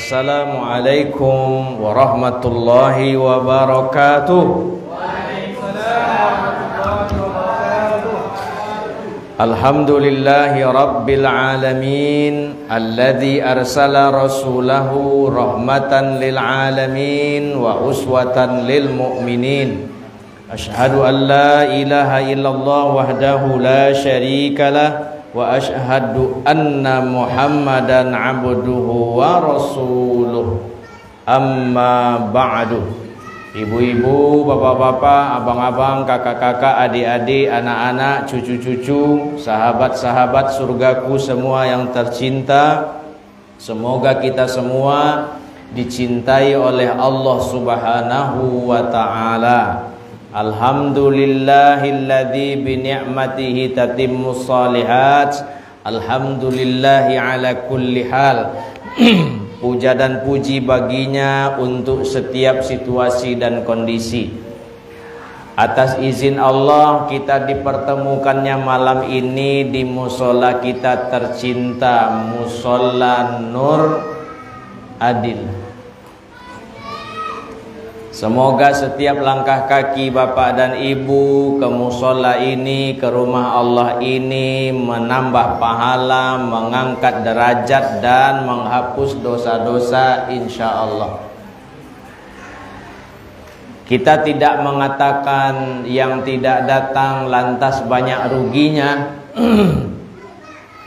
Assalamualaikum warahmatullahi wabarakatuh. Alhamdulillahi rabbil alamin alladzi arsala rasulahu rahmatan lil alamin wa uswatan lil mu'minin. Asyhadu an la ilaha illallah wahdahu la syarikalah wa asyhadu anna Muhammadan abduhu wa rasuluh. Amma ba'du. Ibu-ibu, bapak-bapak, abang-abang, kakak-kakak, adik-adik, anak-anak, cucu-cucu, sahabat-sahabat surgaku semua yang tercinta, semoga kita semua dicintai oleh Allah Subhanahu wa ta'ala. Alhamdulillahilladzi bi ni'matihi tatimmus shalihat. Alhamdulillahi ala kulli hal. Puja dan puji baginya untuk setiap situasi dan kondisi. Atas izin Allah kita dipertemukannya malam ini di musola kita tercinta, Musola Nur Adil. Semoga setiap langkah kaki bapak dan ibu ke musola ini, ke rumah Allah ini menambah pahala, mengangkat derajat dan menghapus dosa-dosa insya Allah. Kita tidak mengatakan yang tidak datang lantas banyak ruginya.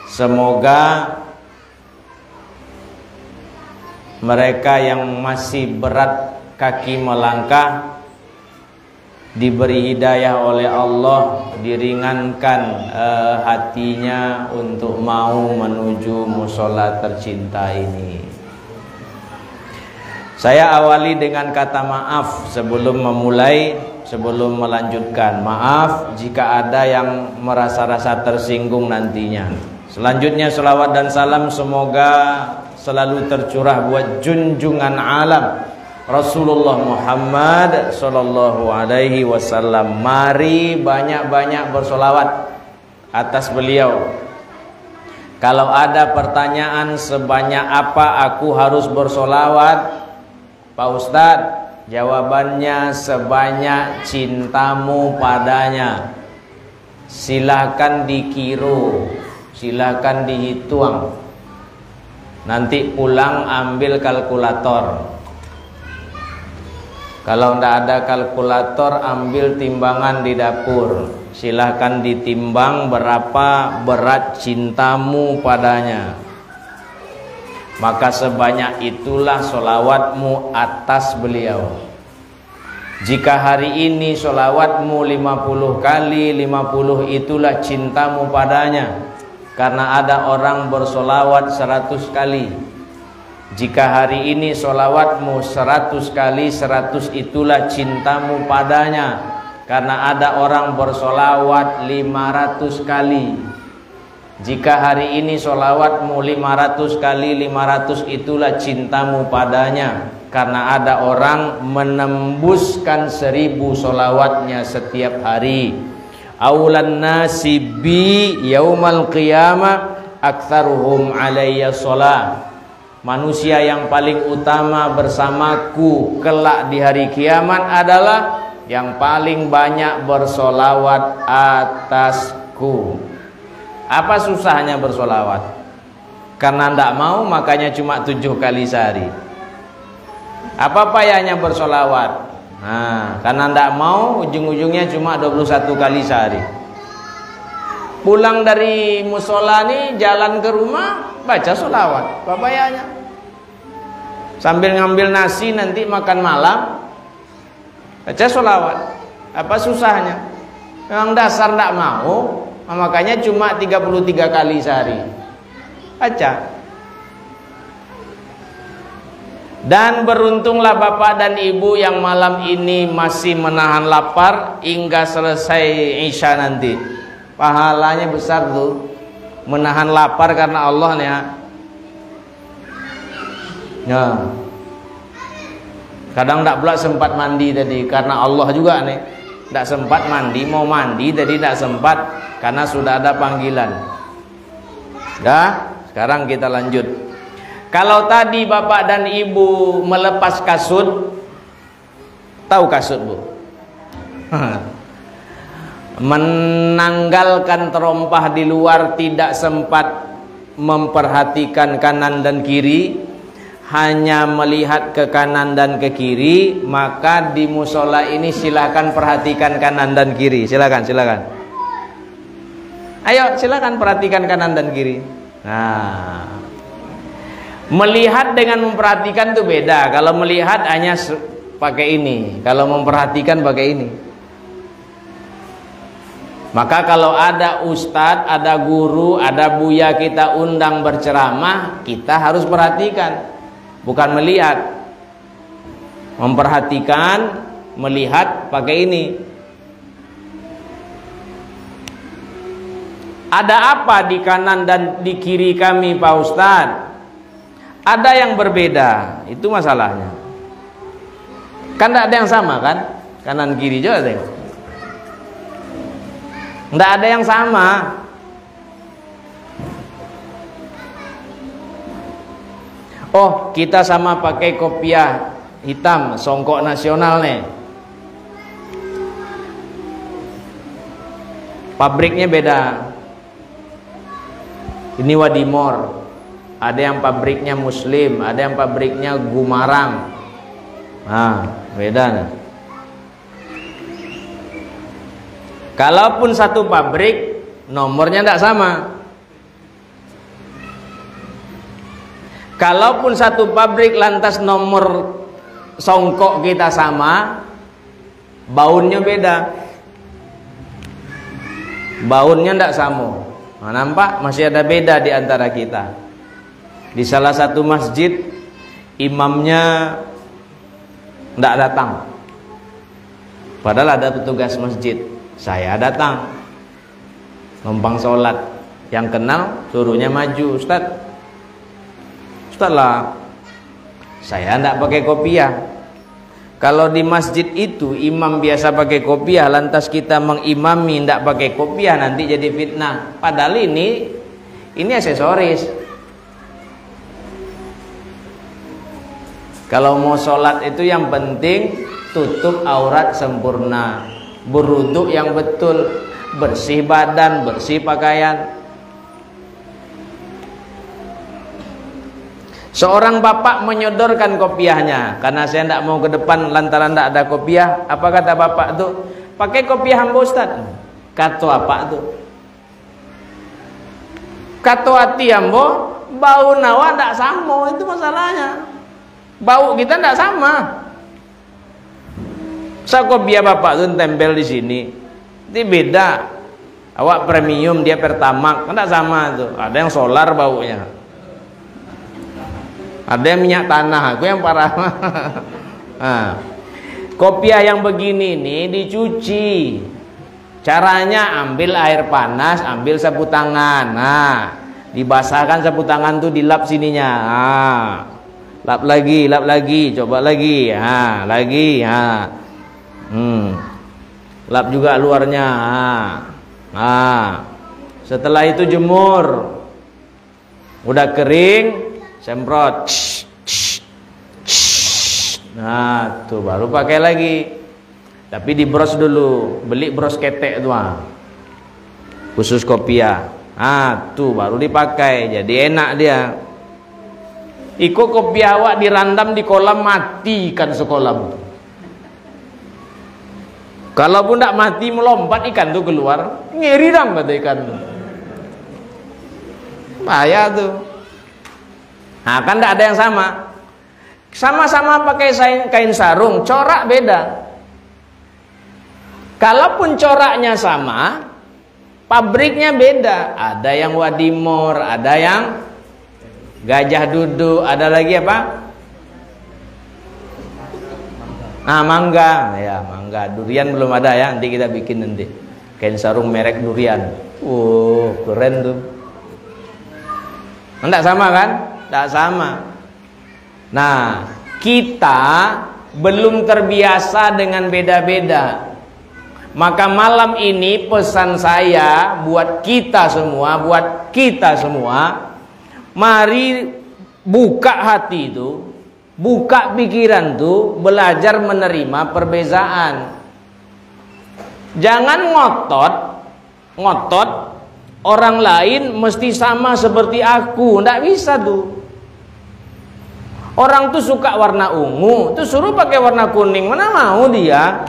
Semoga mereka yang masih berat kaki melangkah diberi hidayah oleh Allah, diringankan hatinya untuk mau menuju musola tercinta ini. Saya awali dengan kata maaf sebelum memulai, sebelum melanjutkan. Maaf jika ada yang merasa-rasa tersinggung nantinya. Selanjutnya selawat dan salam semoga selalu tercurah buat junjungan alam Rasulullah Muhammad sallallahu alaihi wasallam. Mari banyak-banyak bersolawat atas beliau. Kalau ada pertanyaan sebanyak apa aku harus bersolawat, Pak Ustadz, jawabannya sebanyak cintamu padanya. Silakan dikiro, silakan dihitung. Nanti pulang ambil kalkulator. Kalau tidak ada kalkulator, ambil timbangan di dapur. Silahkan ditimbang berapa berat cintamu padanya. Maka sebanyak itulah solawatmu atas beliau. Jika hari ini solawatmu 50 kali, 50 itulah cintamu padanya. Karena ada orang bersolawat 100 kali. Jika hari ini solawatmu 100 kali, 100 itulah cintamu padanya. Karena ada orang bersolawat 500 kali. Jika hari ini solawatmu 500 kali, 500 itulah cintamu padanya. Karena ada orang menembuskan 1000 solawatnya setiap hari. Aulan nasi bi yaumal qiyamah aktsaruhum alayya sholat. Manusia yang paling utama bersamaku kelak di hari kiamat adalah yang paling banyak bersolawat atasku. Apa susahnya bersolawat? Karena tidak mau makanya cuma 7 kali sehari. Apa payahnya bersolawat? Nah, karena tidak mau ujung-ujungnya cuma 21 kali sehari. Pulang dari musola nih, jalan ke rumah baca solawat. Apa payahnya? Sambil ngambil nasi nanti makan malam baca solawat. Apa susahnya? Memang dasar tidak mau, makanya cuma 33 kali sehari baca. Dan beruntunglah bapak dan ibu yang malam ini masih menahan lapar hingga selesai Isya nanti. Pahalanya besar tuh, menahan lapar karena Allah nih ya. Ya. Kadang tidak pula sempat mandi tadi karena Allah juga nih. Tidak sempat mandi, mau mandi tadi tidak sempat karena sudah ada panggilan. Dah, sekarang kita lanjut. Kalau tadi bapak dan ibu melepas kasut, tahu kasut bu? Menanggalkan terompah di luar, tidak sempat memperhatikan kanan dan kiri, hanya melihat ke kanan dan ke kiri, maka di musola ini silakan perhatikan kanan dan kiri. Silakan. Ayo silakan perhatikan kanan dan kiri. Nah, melihat dengan memperhatikan itu beda. Kalau melihat hanya pakai ini, kalau memperhatikan pakai ini. Maka kalau ada ustadz, ada guru, ada buya kita undang berceramah, kita harus perhatikan, bukan melihat. Memperhatikan, melihat pakai ini. Ada apa di kanan dan di kiri kami Pak Ustadz? Ada yang berbeda, itu masalahnya. Kan tidak ada yang sama kan? Kanan kiri juga ada. Tidak ada yang sama. Oh, kita sama pakai kopiah hitam, songkok nasional nih. Pabriknya beda. Ini Wadimor. Ada yang pabriknya Muslim, ada yang pabriknya Gumarang. Nah, beda nih. Kalaupun satu pabrik, nomornya tidak sama. Kalaupun satu pabrik lantas nomor songkok kita sama, baunnya beda. Baunnya tidak sama. Nah, nampak masih ada beda di antara kita. Di salah satu masjid imamnya tidak datang, padahal ada petugas masjid. Saya datang numpang sholat, yang kenal suruhnya maju. Ustaz lah, saya tidak pakai kopiah. Kalau di masjid itu imam biasa pakai kopiah, lantas kita mengimami tidak pakai kopiah, nanti jadi fitnah. Padahal ini aksesoris. Kalau mau sholat itu yang penting tutup aurat sempurna, berwudu yang betul, bersih badan, bersih pakaian. Seorang bapak menyodorkan kopiahnya, karena saya tidak mau ke depan lantaran tidak ada kopiah. Apa kata bapak tuh? Pakai kopiah hamba Ustaz. Kata apa tuh? Kata hati hamba, bau nawa tidak sama, itu masalahnya. Bau kita tidak sama. Kopiah bapak tuh tempel di sini, itu beda. Awak premium, dia pertamax, tidak sama tuh. Ada yang solar baunya, ada yang minyak tanah, aku yang parah. Nah, kopiah yang begini nih dicuci. Caranya ambil air panas, ambil sapu tangan. Nah, dibasahkan sapu tangan tuh, dilap sininya. Nah, lap lagi, coba lagi. Nah, lagi. Nah. Lap juga luarnya. Nah, setelah itu jemur. Udah kering, semprot. Nah, tuh baru pakai lagi. Tapi dibros dulu, beli bros ketek tuh. Khusus kopiah. Ah, tuh baru dipakai, jadi enak dia. Iko kopiah awak dirandam di kolam, mati ikan sekolam. Kalaupun tidak mati melompat ikan tuh keluar, ngeri dong kata ikan. Bahaya tuh. Nah, kan tidak ada yang sama. Sama-sama pakai kain sarung, corak beda. Kalaupun coraknya sama, pabriknya beda. Ada yang Wadimor, ada yang Gajah Duduk, ada lagi apa? Ah, mangga. Ya, mangga. Durian belum ada ya, nanti kita bikin nanti. Kain sarung merek durian. Keren tuh. Enggak sama kan? Enggak sama. Nah, kita belum terbiasa dengan beda-beda. Maka malam ini pesan saya buat kita semua, mari buka hati itu, buka pikiran tuh, belajar menerima perbezaan. Jangan ngotot orang lain mesti sama seperti aku, ndak bisa tuh. Orang tuh suka warna ungu, tuh suruh pakai warna kuning, mana mau dia?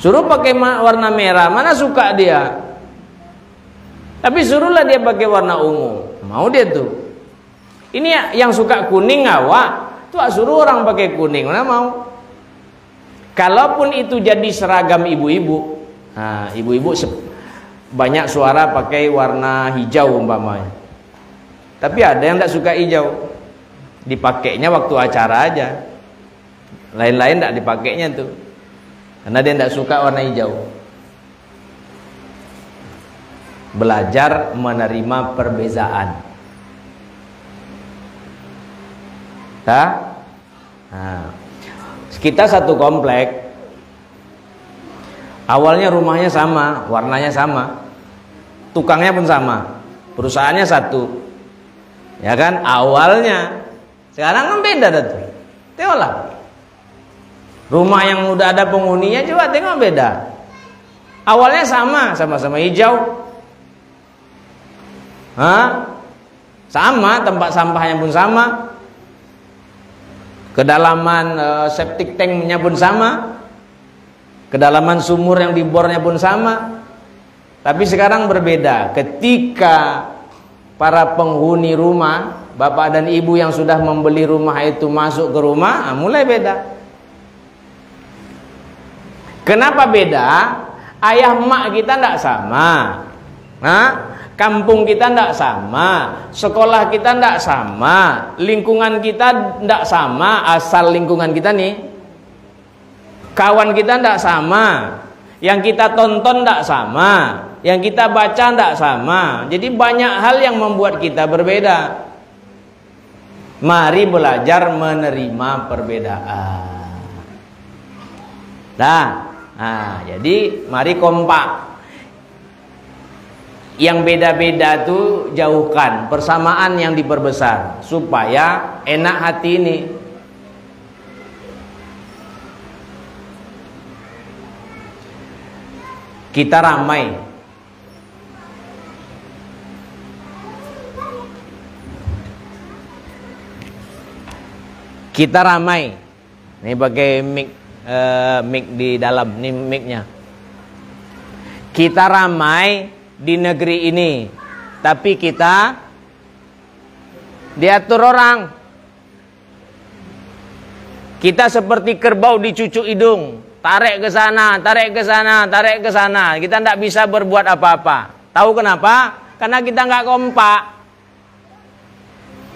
Suruh pakai warna merah, mana suka dia? Tapi suruhlah dia pakai warna ungu, mau dia tuh. Ini yang suka kuning awak, tuh suruh orang pakai kuning, mana mau? Kalaupun itu jadi seragam ibu-ibu, nah ibu-ibu banyak suara pakai warna hijau umpamanya. Tapi ada yang tidak suka hijau, dipakainya waktu acara aja, lain-lain tidak dipakainya tuh, karena dia tidak suka warna hijau. Belajar menerima perbezaan. Nah, kita satu komplek, awalnya rumahnya sama, warnanya sama, tukangnya pun sama, perusahaannya satu, ya kan, awalnya. Sekarang kan beda tuh. Tengoklah rumah yang udah ada penghuninya, coba tengok beda. Awalnya sama-sama hijau, sama, tempat sampahnya pun sama, kedalaman septic tanknya pun sama, kedalaman sumur yang dibornya pun sama. Tapi sekarang berbeda ketika para penghuni rumah, bapak dan ibu yang sudah membeli rumah itu masuk ke rumah, mulai beda. Kenapa beda? Ayah mak kita tidak sama, kampung kita tidak sama, sekolah kita tidak sama, lingkungan kita tidak sama, asal lingkungan kita nih, kawan kita tidak sama, yang kita tonton tidak sama, yang kita baca tidak sama. Jadi banyak hal yang membuat kita berbeda. Mari belajar menerima perbedaan. Jadi mari kompak. Yang beda-beda tuh jauhkan, persamaan yang diperbesar supaya enak hati ini. Kita ramai, Ini pakai mic di dalam, ini micnya. Kita ramai di negeri ini, tapi kita diatur orang. Kita seperti kerbau dicucuk hidung, tarik ke sana, tarik ke sana, tarik ke sana. Kita tidak bisa berbuat apa-apa. Tahu kenapa? Karena kita nggak kompak.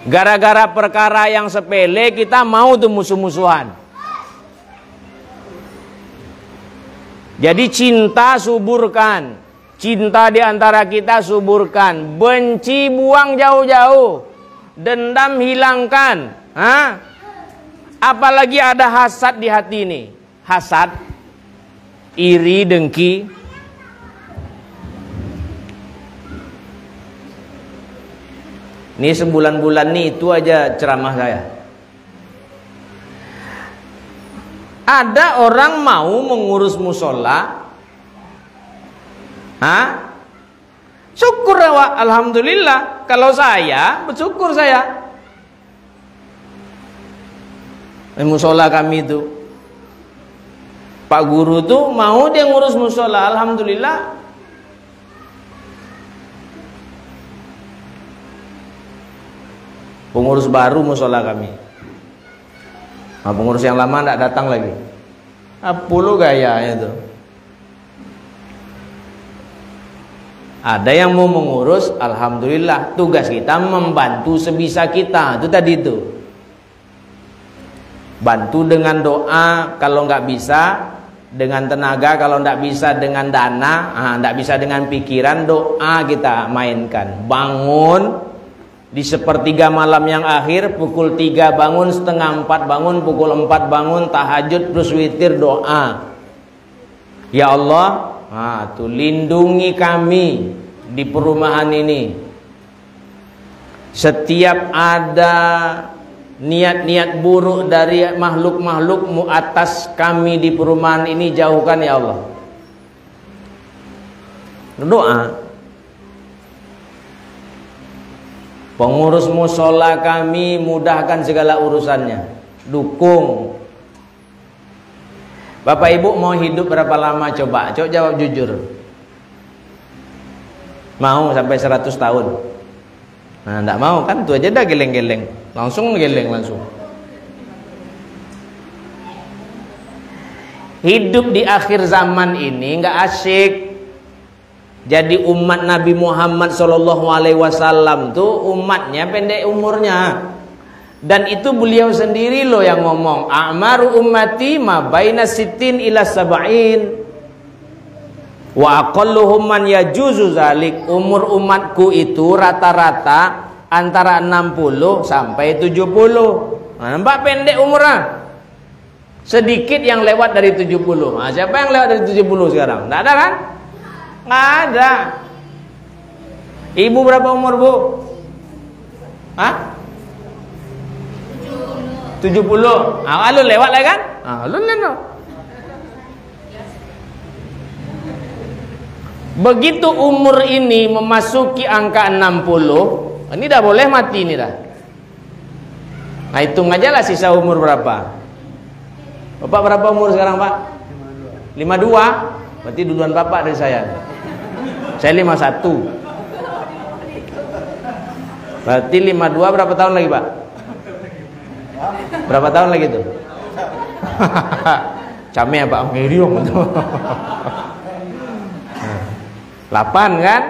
Gara-gara perkara yang sepele kita mau tuh musuh-musuhan. Jadi cinta suburkan, cinta di antara kita suburkan, benci buang jauh-jauh, dendam hilangkan. Apalagi ada hasad di hati ini, hasad, iri, dengki. Ini sebulan-bulan nih itu aja ceramah saya. Ada orang mau mengurus musola, syukur ya, alhamdulillah. Kalau saya bersyukur saya. Musola kami itu, Pak Guru tuh mau dia ngurus musola, alhamdulillah. Pengurus baru musola kami. Pengurus yang lama tidak datang lagi. Puluh gayanya tuh. Ada yang mau mengurus, alhamdulillah. Tugas kita membantu sebisa kita. Itu tadi itu. Bantu dengan doa, kalau nggak bisa dengan tenaga, kalau nggak bisa dengan dana, nggak bisa dengan pikiran, doa kita mainkan. Bangun di sepertiga malam yang akhir, pukul 3 bangun, setengah 4 bangun, pukul 4 bangun, tahajud terus witir, doa. Ya Allah, tuh lindungi kami di perumahan ini, Setiap ada niat-niat buruk dari makhluk-makhlukmu atas kami di perumahan ini, jauhkan ya Allah. Doa. Pengurus musola kami, mudahkan segala urusannya, dukung. Bapak Ibu mau hidup berapa lama coba? Coba jawab jujur. Mau sampai 100 tahun? Nah, enggak mau kan, itu aja dah geleng-geleng. Langsung geleng langsung. Hidup di akhir zaman ini enggak asyik. Jadi umat Nabi Muhammad SAW tuh umatnya pendek umurnya. Dan itu beliau sendiri loh yang ngomong, a'maru ummati ma baina sittin ila sab'in. Wa aqalluhum man yajuzu zalik. Umur umatku itu rata-rata antara 60 sampai 70. Nah, nampak pendek umurnya. Sedikit yang lewat dari 70. Nah, siapa yang lewat dari 70 sekarang? Enggak ada kan? Enggak ada. Ibu berapa umur, Bu? Hah? 70. Ah, lu lewat lah kan? Ah, lu lewat. Begitu umur ini memasuki angka 60, ini dah boleh mati ini dah. Nah, hitung aja lah sisa umur berapa. Bapak berapa umur sekarang, Pak? 52. Berarti duluan Bapak dari saya. Saya 51. Berarti 52 berapa tahun lagi, Pak? Berapa tahun lagi tuh? Came ya Pak, ngiriong tuh. 8 kan?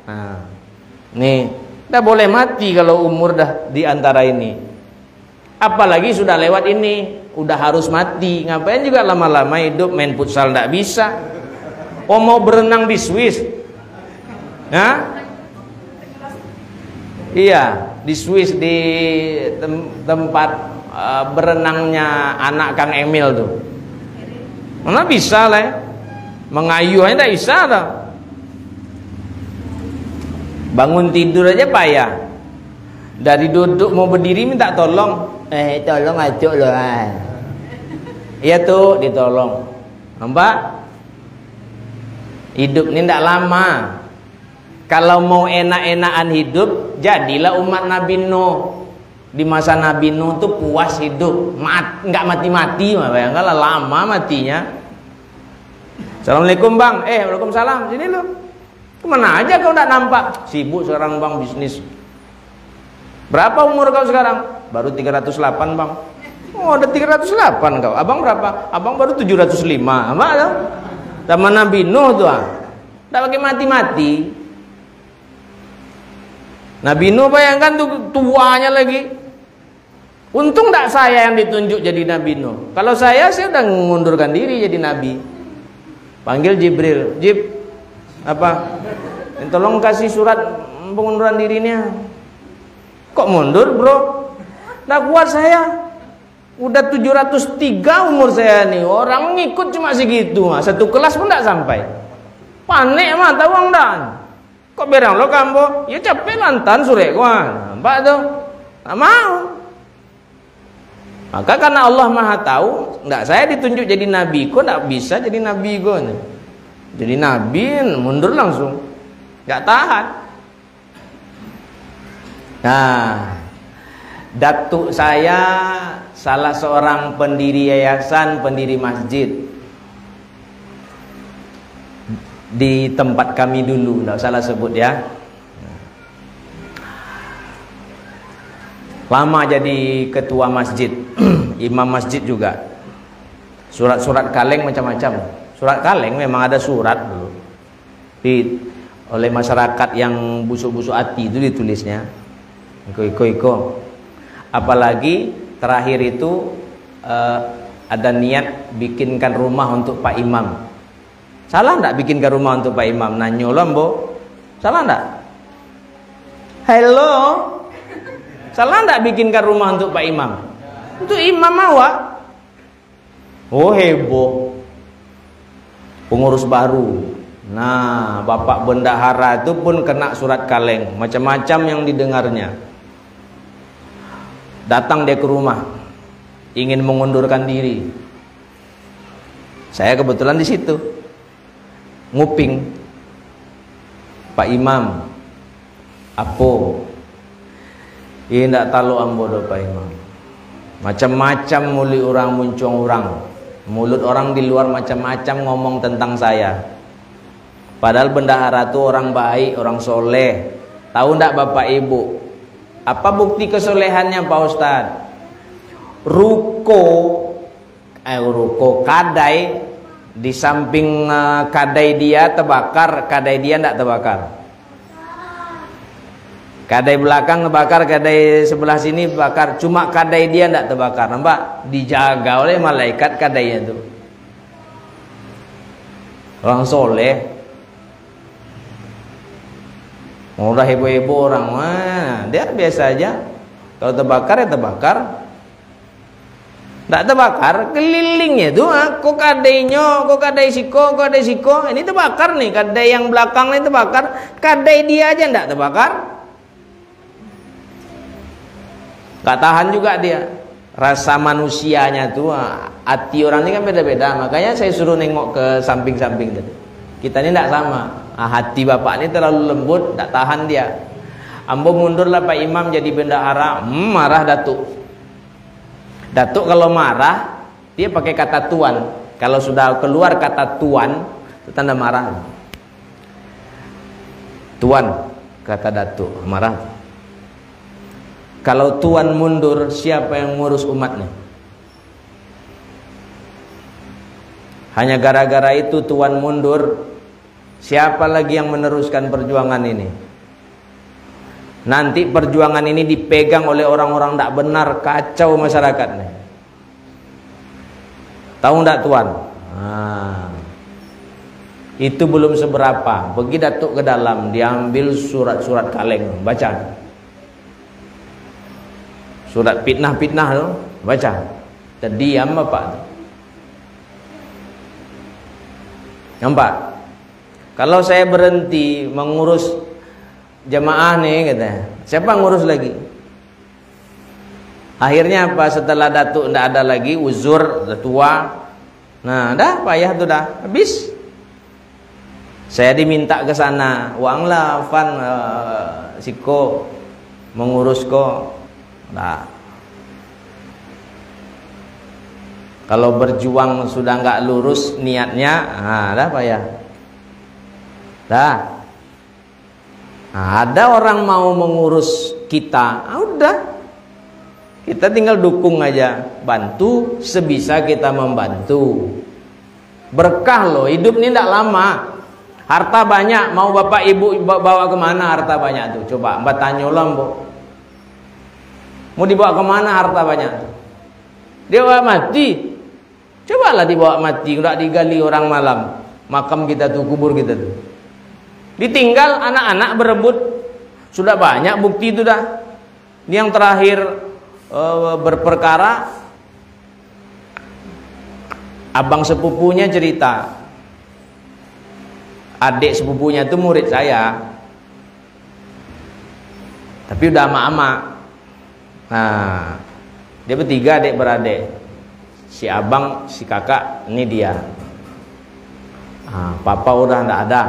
Nah, nih, dah boleh mati kalau umur dah di antara ini. Apalagi sudah lewat ini, udah harus mati. Ngapain juga lama-lama hidup main futsal ndak bisa. Oh, mau berenang di Swiss? Nah? Iya, di Swiss, di tempat berenangnya anak Kang Emil tuh. Mana bisa lah ya? Mengayuh aja ndak bisa dah. Bangun tidur aja payah. Dari duduk mau berdiri minta tolong. Tolong ajuk loh. Iya tuh, ditolong. Nampak? Hidup ini tidak lama. Kalau mau enak-enakan hidup, jadilah umat Nabi Nuh. Di masa Nabi Nuh tuh puas hidup, nggak mati-mati. Bayangkanlah lama matinya. Assalamualaikum Bang. Waalaikumsalam. Sini lo. Kemana aja kau tidak nampak? Sibuk sekarang Bang bisnis. Berapa umur kau sekarang? Baru 308 Bang. Oh, ada 308 kau. Abang berapa? Abang baru 705. Apa tuh? Sama Nabi Nuh tuh. Tidak pakai mati-mati. Nabi Nuh bayangkan tuh tuanya lagi. Untung tidak saya yang ditunjuk jadi Nabi Nuh. Kalau saya udah mengundurkan diri jadi Nabi. Panggil Jibril. Apa? Tolong kasih surat pengunduran dirinya. Kok mundur, Bro? Nggak kuat saya. Udah 703 umur saya nih. Orang ngikut cuma segitu. Satu kelas pun nggak sampai. Panik mah, tahu enggak? Kok berang lo kambo? Ya capek lantan sore kuan. Nampak tuh? Nggak mau. Maka karena Allah Maha tahu, nggak saya ditunjuk jadi nabi, kok nggak bisa jadi nabi kok. Jadi nabi mundur langsung, nggak tahan. Nah, datuk saya salah seorang pendiri yayasan, pendiri masjid di tempat kami dulu, nggak salah sebut ya. Lama jadi ketua masjid, imam masjid juga. Surat-surat kaleng macam-macam. Surat kaleng memang ada surat dulu oleh masyarakat yang busuk-busuk hati itu ditulisnya. Iko. Apalagi terakhir itu ada niat bikinkan rumah untuk Pak Imam. Salah enggak bikinkan rumah untuk Pak Imam? Nanyo lombo. Salah enggak? Hello. Salah enggak bikinkan rumah untuk Pak Imam? Untuk imam awak. Oh, heboh. Pengurus baru. Nah, Bapak Bendahara itu pun kena surat kaleng, macam-macam yang didengarnya. Datang dia ke rumah, ingin mengundurkan diri. Saya kebetulan di situ, nguping. Pak Imam, apo? Ini ndak tahu ambo do Pak Imam. Macam-macam mulut orang muncung orang. Mulut orang di luar macam-macam ngomong tentang saya. Padahal bendahara itu orang baik, orang soleh. Tahu ndak Bapak Ibu? Apa bukti kesolehannya Pak Ustadz? Ruko kadai di samping kadai dia terbakar, kadai dia ndak terbakar. Kadai belakang terbakar, kadai sebelah sini bakar. Cuma kadai dia ndak terbakar. Nampak? Dijaga oleh malaikat kadainya itu. Orang soleh. Udah heboh-heboh orang, dia biasa aja. Kalau terbakar ya terbakar. Nggak terbakar, kelilingnya tuh, kok kadainya, kok kadai siko, ini terbakar nih, kadai yang belakang nih terbakar, kadai dia aja nggak terbakar. Nggak tahan juga dia. Rasa manusianya tuh, hati orang ini kan beda-beda. Makanya saya suruh nengok ke samping-samping tadi. Kita ini nggak sama. Hati bapak ini terlalu lembut, tak tahan dia. Ambo mundurlah Pak Imam jadi bendahara, marah Datuk. Datuk kalau marah, dia pakai kata tuan. Kalau sudah keluar kata tuan, itu tanda marah. Tuan, kata Datuk, marah. Kalau tuan mundur, siapa yang ngurus umatnya? Hanya gara-gara itu tuan mundur, siapa lagi yang meneruskan perjuangan ini? Nanti perjuangan ini dipegang oleh orang-orang tidak benar, kacau masyarakatnya. Tahu tidak tuan? Itu belum seberapa. Pergi Datuk ke dalam, diambil surat-surat kaleng, baca. Surat fitnah-fitnah tu, baca. Terdiam bapak tu. Nampak? Kalau saya berhenti mengurus jemaah nih, katanya, siapa ngurus lagi? Akhirnya apa? Setelah Datuk tidak ada lagi, uzur, udah tua. Nah, dah payah tuh dah, habis. Saya diminta ke sana, uanglah Van Siko mengurus kok. Nah, kalau berjuang sudah nggak lurus niatnya, dah payah. Dah. Nah, ada orang mau mengurus kita, udah. Kita tinggal dukung aja, bantu sebisa kita membantu. Berkah loh, hidup ini tidak lama. Harta banyak, mau bapak ibu bawa kemana harta banyak tuh? Coba mbak tanya lah mbak. Mau dibawa kemana harta banyak tuh? Dia bawa mati. Cobalah dibawa mati, udah digali orang malam. Makam kita tuh, kubur kita tuh. Ditinggal anak-anak berebut. Sudah banyak bukti itu dah. Ini yang terakhir berperkara, abang sepupunya cerita, adik sepupunya itu murid saya, tapi udah ama-ama. Nah, dia bertiga adik beradik, si abang, si kakak, ini dia. Nah, papa udah ndak ada.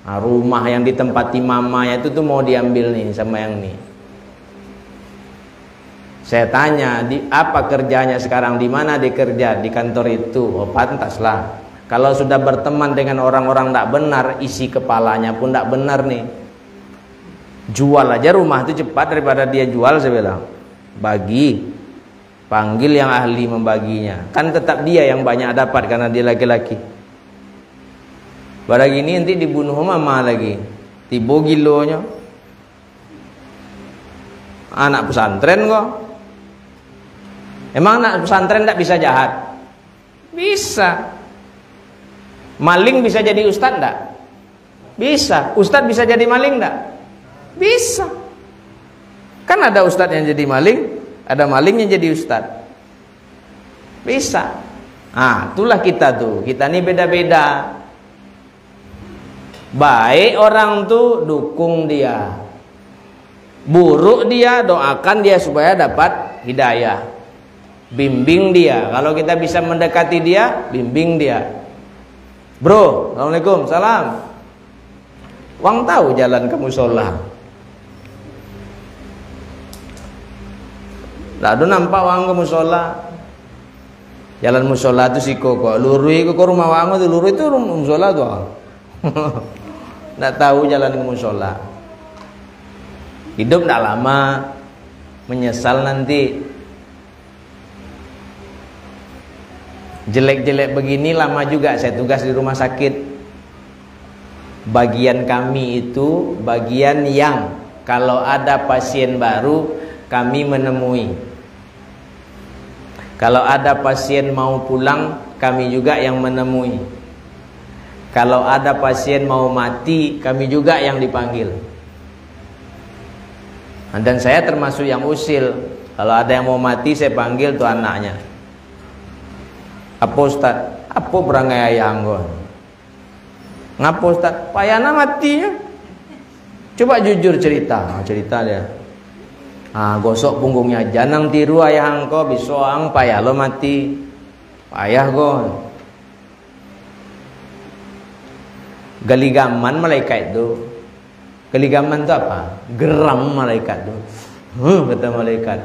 Nah, rumah yang ditempati mamanya itu tuh mau diambil nih sama yang ini. Saya tanya, apa kerjanya sekarang, di mana dia kerja? Di kantor itu. Oh, pantaslah. Kalau sudah berteman dengan orang-orang tidak benar, isi kepalanya pun tidak benar nih. Jual aja rumah itu cepat daripada dia jual, saya bilang. Bagi, panggil yang ahli membaginya. Kan tetap dia yang banyak dapat karena dia laki-laki. Pada gini nanti dibunuh mama lagi. Tibo gilonya. Anak pesantren kok. Emang anak pesantren tidak bisa jahat? Bisa. Maling bisa jadi ustadz enggak? Bisa. Ustadz bisa jadi maling enggak? Bisa. Kan ada ustadz yang jadi maling, ada maling yang jadi ustadz. Bisa. Ah, itulah kita tuh. Kita ini beda-beda. Baik orang tuh dukung dia. Buruk dia, doakan dia supaya dapat hidayah. Bimbing dia. Kalau kita bisa mendekati dia, bimbing dia. Bro, assalamualaikum, salam. Wang tahu jalan ke musola. Lalu nampak wang ke musola. Jalan musola itu siko kok. Lurui ke rumah wang itu, lurui itu musola tuh. Nggak tahu jalan ke musola. Hidup nggak lama, menyesal nanti. Jelek-jelek begini lama juga saya tugas di rumah sakit. Bagian kami itu bagian yang kalau ada pasien baru kami menemui. Kalau ada pasien mau pulang kami juga yang menemui. Kalau ada pasien mau mati kami juga yang dipanggil. Dan saya termasuk yang usil. Kalau ada yang mau mati saya panggil tuh anaknya. Apa Ustaz? Apa berangai ayang gon? Ngapa Ustaz? Payana matinya. Coba jujur cerita. Cerita dia. Gosok punggungnya. Janang tiru ayah angko bisoang payah lo mati. Payah gon. Galigaman malaikat itu. Galigaman itu apa? Geram malaikat itu. Kata malaikat.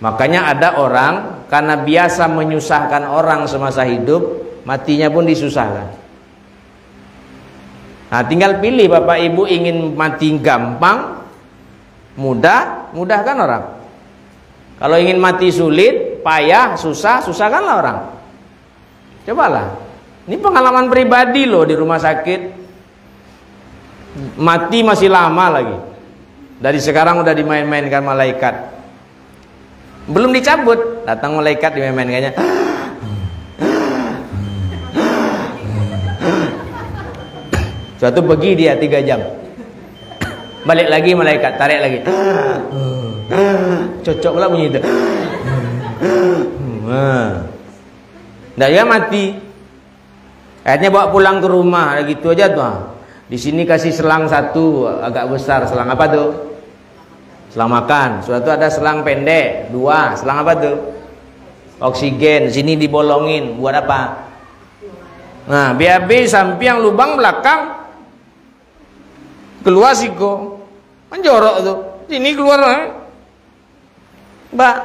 Makanya ada orang karena biasa menyusahkan orang semasa hidup, matinya pun disusahkan. Nah, tinggal pilih Bapak Ibu ingin mati gampang, mudah, mudahkan orang. Kalau ingin mati sulit, payah, susah, susahkanlah orang. Cobalah. Ini pengalaman pribadi loh di rumah sakit. Mati masih lama lagi. Dari sekarang udah dimain-mainkan malaikat. Belum dicabut, datang malaikat dimain-mainkannya. Suatu pergi dia 3 jam. Balik lagi malaikat, tarik lagi. Cocok pula bunyi itu. Nah, dia mati. Akhirnya bawa pulang ke rumah, gitu aja tuh. Di sini kasih selang satu agak besar, selang apa tuh? Selang makan. Suatu ada selang pendek, 2. Selang apa tuh? Oksigen. Sini dibolongin. Buat apa? Nah, BAB samping lubang belakang keluar siko. Menjorok tuh. Sini keluar. Mbak.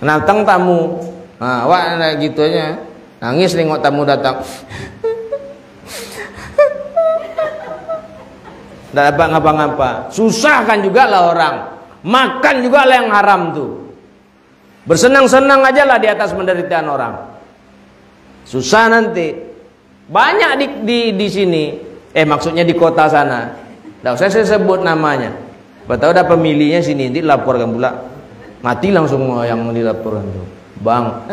Datang tamu. Nah, wah gitu aja. Nangis nengok tamu datang. Tidak dapat ngapa-ngapa. Susah kan juga lah orang. Makan juga lah yang haram tuh. Bersenang-senang aja lah di atas penderitaan orang. Susah nanti. Banyak di sini. Maksudnya di kota sana. Tidak usah saya sebut namanya. Betul ada pemilihnya sini dilaporkan pula. Mati langsung yang dilaporkan tuh. Bang,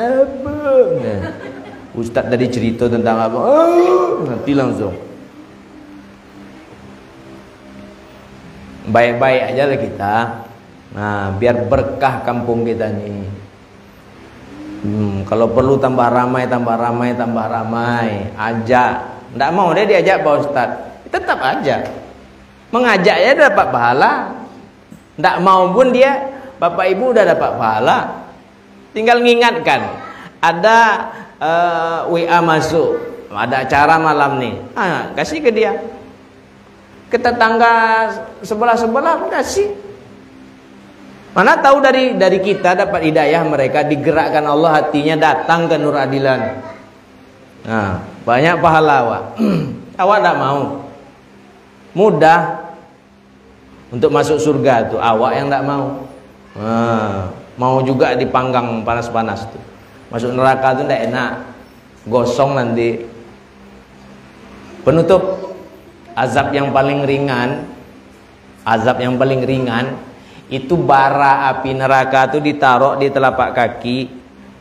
Ustadz tadi cerita tentang apa? Mati langsung. Baik-baik aja lah kita. Nah, biar berkah kampung kita nih. Kalau perlu tambah ramai, tambah ramai, tambah ramai. Ajak. Nggak mau dia diajak Pak Ustadz. Tetap aja. Mengajaknya dapat pahala. Nggak mau pun dia, Bapak Ibu udah dapat pahala. Tinggal ngingatkan. Ada WA masuk. Ada acara malam nih. Kasih ke dia. Ke tetangga sebelah-sebelah kasih. Mana tahu dari kita dapat hidayah, mereka digerakkan Allah hatinya datang ke Nur Adilan. Nah, banyak pahala awak. Awak tak mau. Mudah untuk masuk surga tuh, awak yang tak mau. Mau juga dipanggang panas-panas tuh. Masuk neraka tuh tidak enak. Gosong nanti. Penutup. Azab yang paling ringan, itu bara api neraka itu ditaruh di telapak kaki,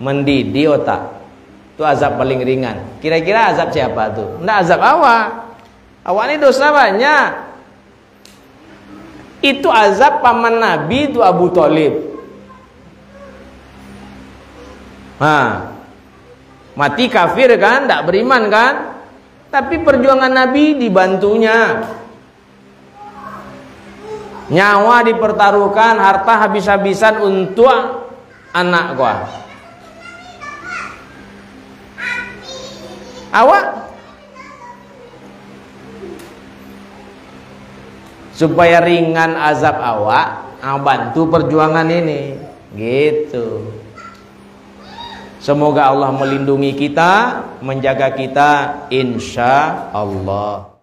mendidih otak. Itu azab paling ringan. Kira-kira azab siapa tuh? Nggak azab awak. Awak ini dosa banyak. Itu azab paman Nabi itu Abu Thalib. Mati kafir kan, nggak beriman kan? Tapi perjuangan Nabi dibantunya. Nyawa dipertaruhkan, harta habis-habisan untuk anak gua. Awak supaya ringan azab awak, bantu perjuangan ini, gitu. Semoga Allah melindungi kita, menjaga kita, insya Allah.